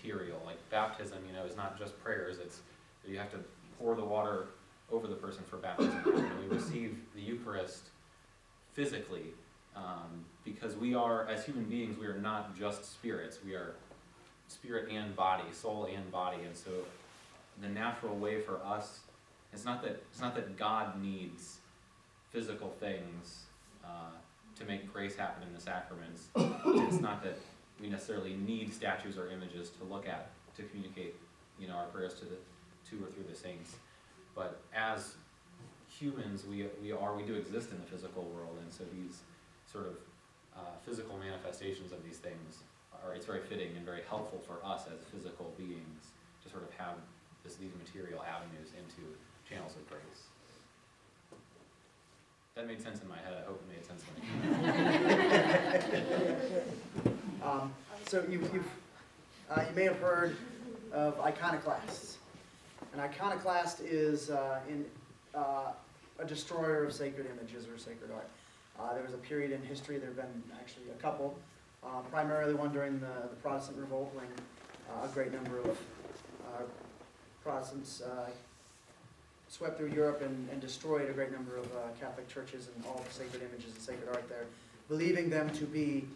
material. Like baptism, is not just prayers. It's you have to pour the water over the person for baptism. And we receive the Eucharist physically, because we are, as human beings, we are not just spirits. We are spirit and body, soul and body. And so the natural way for us, it's not that God needs physical things to make grace happen in the sacraments. It's not that we necessarily need statues or images to look at to communicate, our prayers to or through the saints. But as humans, we do exist in the physical world, and so these sort of physical manifestations of these things it's very fitting and very helpful for us as physical beings to sort of have these material avenues into channels of grace. That made sense in my head. I hope it made sense in you. So you may have heard of iconoclasts. An iconoclast is a destroyer of sacred images or sacred art. There was a period in history, there have been actually a couple, primarily one during the Protestant Revolt when a great number of Protestants swept through Europe and destroyed a great number of Catholic churches and all the sacred images and sacred art there, believing them to be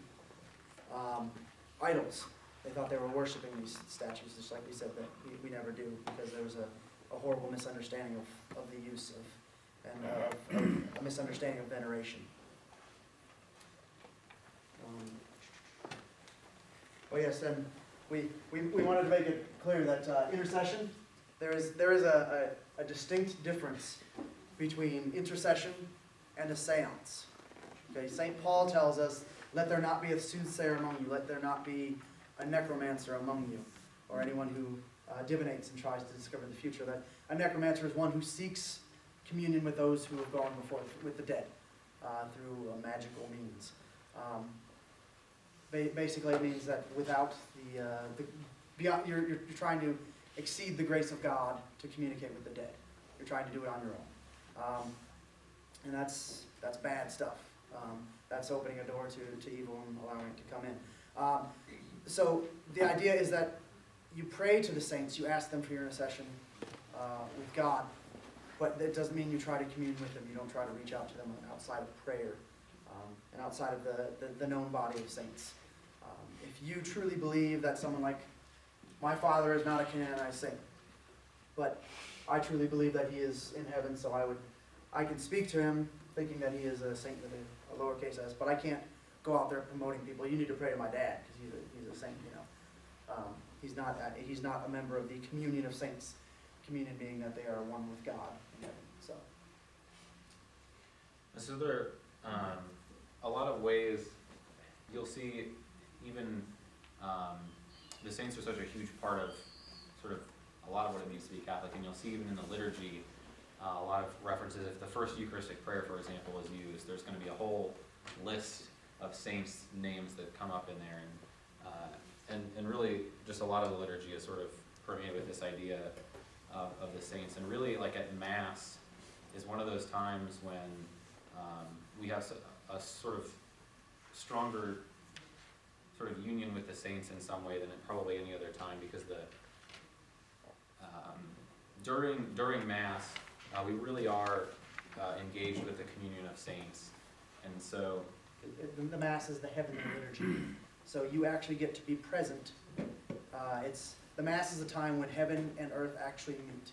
idols. They thought they were worshiping these statues, just like we said that we never do, because there was a horrible misunderstanding of the use of a misunderstanding of veneration. Oh yes, and we wanted to make it clear that intercession, there is a distinct difference between intercession and a seance. Okay, St. Paul tells us, let there not be a soothsayer among you, let there not be a necromancer among you, or anyone who divinates and tries to discover the future. That a necromancer is one who seeks communion with those who have gone before, with the dead, through magical means. Basically, it means that without beyond, you're trying to exceed the grace of God to communicate with the dead. You're trying to do it on your own, and that's bad stuff. That's opening a door to evil and allowing it to come in. So the idea is that you pray to the saints, you ask them for your intercession with God, but that doesn't mean you try to commune with them. You don't try to reach out to them outside of prayer and outside of the known body of saints. If you truly believe that someone like my father is not a canonized saint, but I truly believe that he is in heaven, so I can speak to him thinking that he is a saint with a lowercase s, but I can't go out there promoting people. You need to pray to my dad because he's a saint, He's not a member of the communion of saints. Communion being that they are one with God in heaven. So there are a lot of ways you'll see even the saints are such a huge part of sort of a lot of what it means to be Catholic, and you'll see even in the liturgy a lot of references. If the first Eucharistic prayer, for example, is used, there's going to be a whole list of saints' names that come up in there, and really just a lot of the liturgy is sort of permeated with this idea of the saints. And really, like at Mass, is one of those times when we have a sort of stronger sort of union with the saints in some way than at probably any other time, because during Mass we really are engaged with the communion of saints, and so the Mass is the heavenly liturgy, so you actually get to be present. The Mass is a time when heaven and earth actually meet.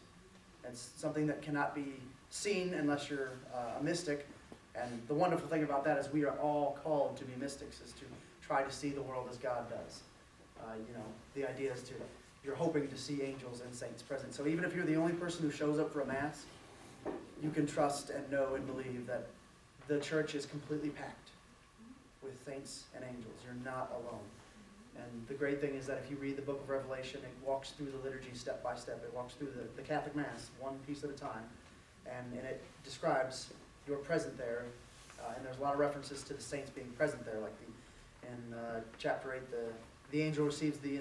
It's something that cannot be seen unless you're a mystic, and the wonderful thing about that is we are all called to be mystics, is to try to see the world as God does. The idea is you're hoping to see angels and saints present. So even if you're the only person who shows up for a Mass, you can trust and know and believe that the church is completely packed with saints and angels. You're not alone. And the great thing is that if you read the book of Revelation, it walks through the liturgy step by step. It walks through the Catholic Mass, one piece at a time. And it describes you're present there. And there's a lot of references to the saints being present there. Like in chapter 8, the angel receives the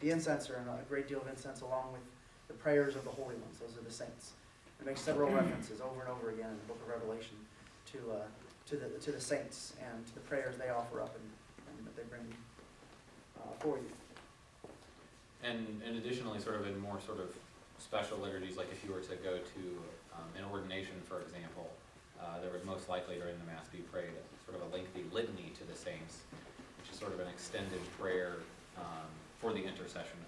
incenser and a great deal of incense along with the prayers of the holy ones. Those are the saints. It makes several references over and over again in the book of Revelation to the saints and to the prayers they offer up and that they bring for you. And additionally, sort of in more sort of special liturgies, like if you were to go to an ordination, for example, there would most likely during the Mass be prayed sort of a lengthy litany to the saints, which is sort of an extended prayer for the intercession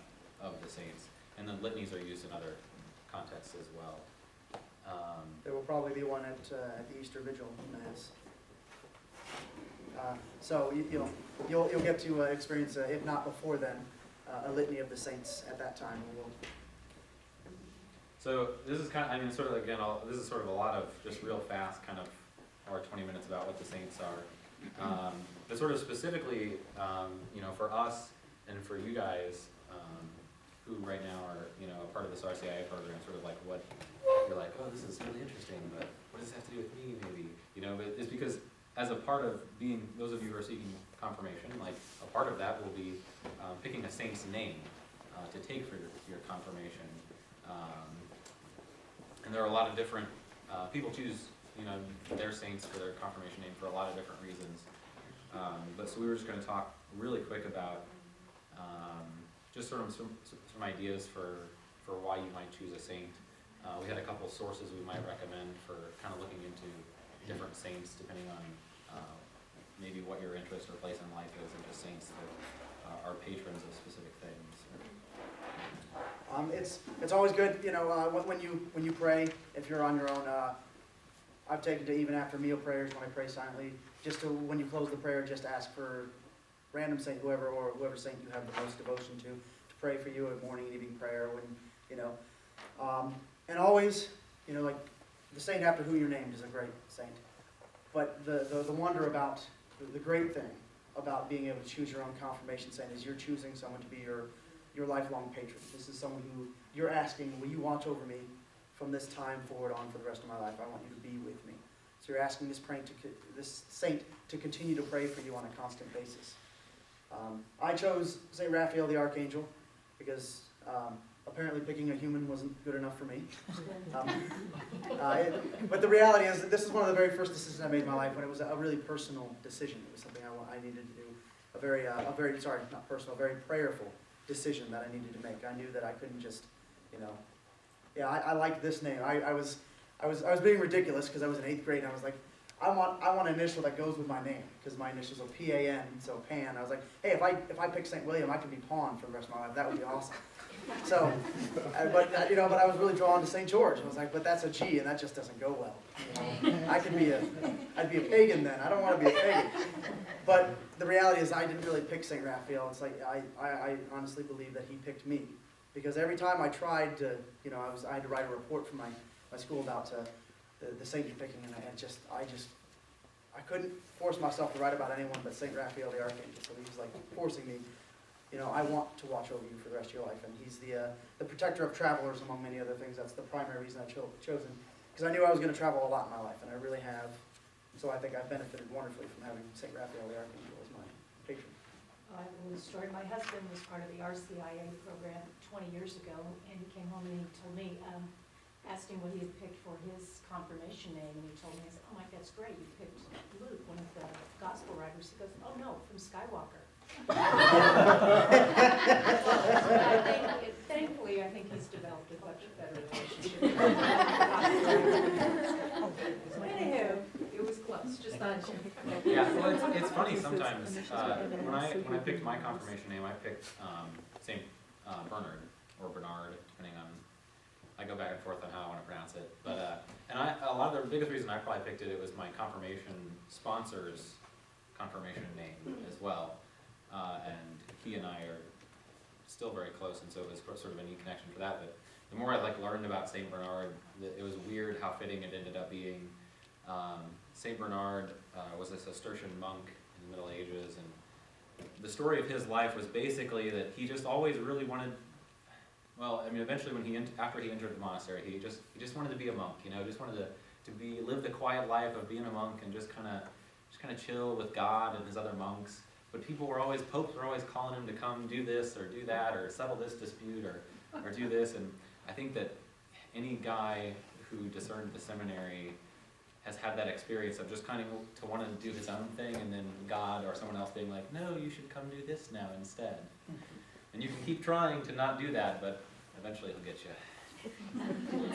of the saints. And then litanies are used in other contexts as well. There will probably be one at the Easter Vigil Mass. So you'll get to experience, if not before then, a litany of the saints at that time. So this is kind of, I mean, sort of again, this is sort of a lot of just real fast kind of, or 20 minutes about what the saints are. But sort of specifically, you know, for us and for you guys, who right now are, you know, a part of this RCIA program, sort of like what, you're like, oh, this is really interesting, but what does this have to do with me, maybe? You know, but it's because as a part of being, those of you who are seeking confirmation, like a part of that will be picking a saint's name to take for your confirmation. And there are a lot of different, people choose, you know, their saints for their confirmation name for a lot of different reasons. But so we were just going to talk really quick about just sort of some ideas for why you might choose a saint. We had a couple of sources we might recommend for kind of looking into different saints depending on maybe what your interest or place in life is, and just saints that are patrons of specific things. It's always good, you know, when you pray, if you're on your own. I've taken to even after meal prayers when I pray silently, just to when you close the prayer, just ask for random saint, whoever saint you have the most devotion to pray for you at morning and evening prayer. When you know, and always, you know, like the saint after who you're named is a great saint. But the wonder about the great thing about being able to choose your own confirmation saint is you're choosing someone to be your lifelong patron. This is someone who you're asking, will you watch over me from this time forward on for the rest of my life? I want you to be with me. So you're asking this saint to continue to pray for you on a constant basis. I chose St. Raphael the Archangel because apparently picking a human wasn't good enough for me. But the reality is that this is one of the very first decisions I made in my life when it was a really personal decision. It was something I needed to do, a very prayerful decision that I needed to make. I knew that I couldn't just, you know, yeah, I liked this name. I was being ridiculous because I was in 8th grade and I was like, I want an initial that goes with my name because my initials are P-A-N, so Pan. I was like, hey, if I pick St. William, I could be Pawn for the rest of my life. That would be awesome. So, but I was really drawn to St. George. I was like, but that's a G and that just doesn't go well. You know? I'd be a pagan then. I don't want to be a pagan. But the reality is I didn't really pick St. Raphael. It's like I honestly believe that he picked me. Because every time I tried to, you know, I had to write a report for my school about the saint you're picking, and I couldn't force myself to write about anyone but St. Raphael the Archangel. So he was like forcing me, you know, I want to watch over you for the rest of your life. And he's the protector of travelers, among many other things. That's the primary reason I chose him. Because I knew I was going to travel a lot in my life, and I really have. So I think I've benefited wonderfully from having St. Raphael the Archangel as my patron. I will story. My husband was part of the RCIA program 20 years ago, and he came home and he told me, asked him what he had picked for his confirmation name, and he told me, I said, oh Mike, that's great, you picked Luke, one of the gospel writers. He goes, oh no, from Skywalker. Thankfully, I think he's developed a much better relationship. Anywho, it was close, just not. Yeah, well, it's funny sometimes. When I picked my confirmation name, I picked Saint Bernard or Bernard, depending on. I go back and forth on how I want to pronounce it. But a lot of the biggest reason I probably picked it, it was my confirmation sponsor's confirmation name as well. And he and I are still very close, and so it was sort of a neat connection for that. But the more I learned about Saint Bernard, it was weird how fitting it ended up being. Saint Bernard was a Cistercian monk in the Middle Ages, and the story of his life was basically that he just always really wanted. Well, I mean, eventually, after he entered the monastery, he just wanted to be a monk. You know, just wanted to live the quiet life of being a monk and just kind of chill with God and his other monks. But popes were always calling him to come do this or do that or settle this dispute or do this. And I think that any guy who discerned the seminary has had that experience of just kind of to want to do his own thing, and then God or someone else being like, no, you should come do this now instead. And And you can keep trying to not do that, but eventually he'll get you.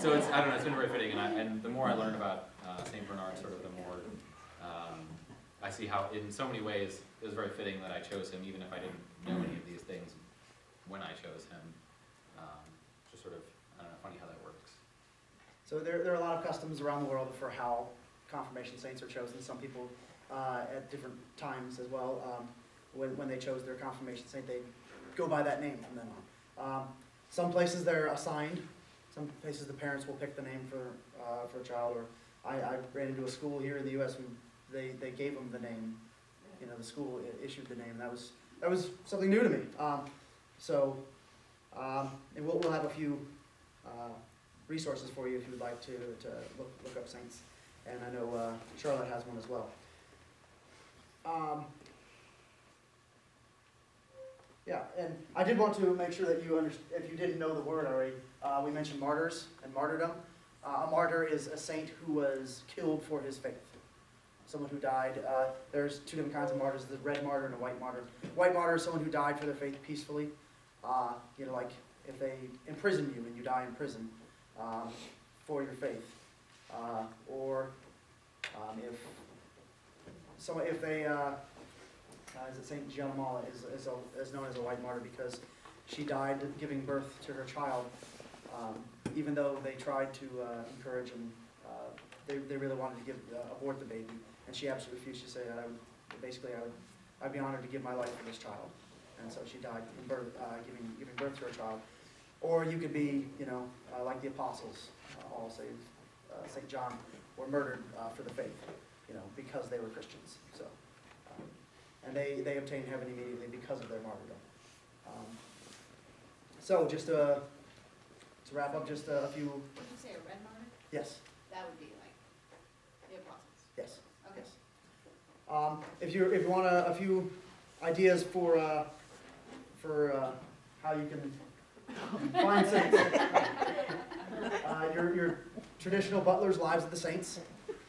So it's, I don't know, it's been very fitting, and the more I learn about St. Bernard, sort of the more I see how, in so many ways, it was very fitting that I chose him, even if I didn't know any of these things when I chose him. Just sort of, I don't know, funny how that works. So there are a lot of customs around the world for how confirmation saints are chosen. Some people at different times as well, when they chose their confirmation saint, they go by that name from then on. Some places they're assigned. Some places the parents will pick the name for a child. Or I ran into a school here in the U.S. who they gave them the name. You know, the school issued the name. That was something new to me. And we'll have a few resources for you if you would like to look up saints. And I know Charlotte has one as well. Yeah, and I did want to make sure that you if you didn't know the word already, we mentioned martyrs and martyrdom. A martyr is a saint who was killed for his faith. Someone who died. There's two different kinds of martyrs: the red martyr and a white martyr. White martyr is someone who died for their faith peacefully. Like if they imprison you and you die in prison for your faith, or if they, is it Saint Gianamala is known as a white martyr because she died giving birth to her child, even though they tried to encourage and they really wanted to abort the baby, and she absolutely refused. She said that I'd be honored to give my life for this child, and so she died in birth, giving birth to her child. Or you could be, like the apostles, all saved, St. John, were murdered for the faith, because they were Christians. So, and they obtained heaven immediately because of their martyrdom. So just to wrap up, just a few. Did you say a red martyr? Yes. That would be like the apostles. Yes. Okay. Yes. If you want a few ideas for how you can find saints, your traditional Butler's Lives of the Saints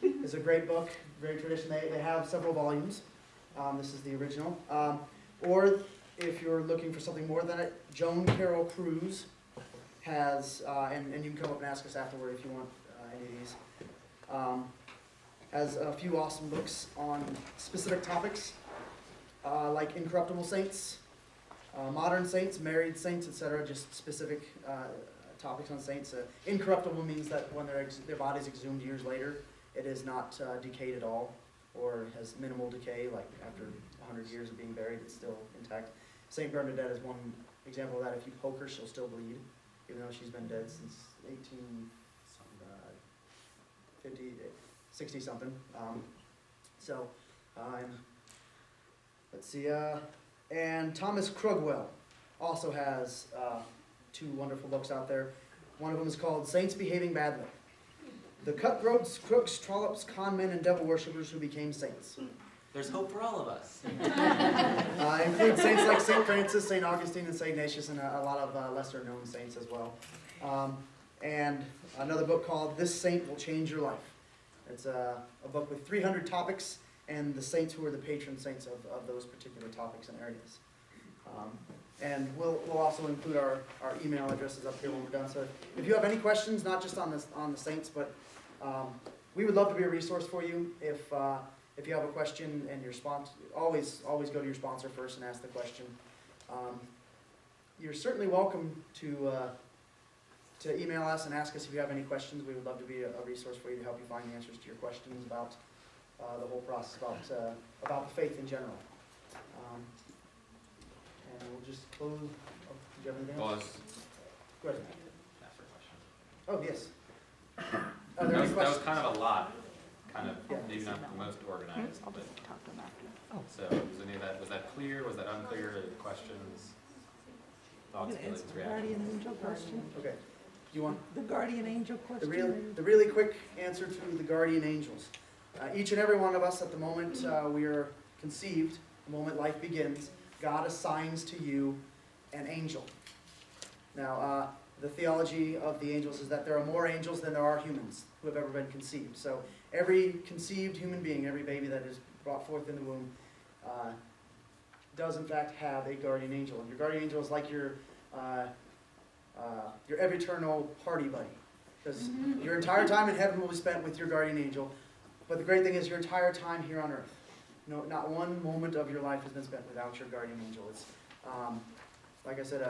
is a great book, very traditional. They have several volumes. This is the original. Or if you're looking for something more than it, Joan Carroll Cruz has, and you can come up and ask us afterward if you want any of these, has a few awesome books on specific topics, like incorruptible saints, modern saints, married saints, etc., just specific topics on saints. Incorruptible means that when their body's exhumed years later, it is not decayed at all, or has minimal decay, like after 100 years of being buried, it's still intact. Saint Bernadette is one example of that. If you poke her, she'll still bleed, even though she's been dead since 60 something. Let's see. And Thomas Krugwell also has two wonderful books out there. One of them is called Saints Behaving Badly. The cutthroats, crooks, trollops, con men, and devil worshippers who became saints. There's hope for all of us. Includes saints like St. Francis, St. Augustine, and St. Ignatius, and a lot of lesser-known saints as well. And another book called This Saint Will Change Your Life. It's a book with 300 topics and the saints who are the patron saints of those particular topics and areas. And we'll also include our email addresses up here when we're done. So if you have any questions, not just on the saints, but we would love to be a resource for you. If you have a question and your sponsor, always go to your sponsor first and ask the question. You're certainly welcome to email us and ask us if you have any questions. We would love to be a resource for you to help you find the answers to your questions about the whole process, about the faith in general. And we'll just close. Oh, did you have anything else? Go ahead. Ask for a question. Oh, yes. Are That there was any questions? kind of a lot, Yeah. maybe not the most organized, but, Oh. so was that clear, was that unclear, questions, thoughts, feelings, The reactions? guardian angel question? Okay. Do you want The guardian angel the question? really quick answer to the guardian angels? Each and every one of us at the moment we are conceived, the moment life begins, God assigns to you an angel. Now, the theology of the angels is that there are more angels than there are humans who have ever been conceived. So every conceived human being, every baby that is brought forth in the womb, does in fact have a guardian angel. And your guardian angel is like your every eternal party buddy. Because your entire time in heaven will be spent with your guardian angel. But the great thing is your entire time here on earth. No, not one moment of your life has been spent without your guardian angel. It's, like I said,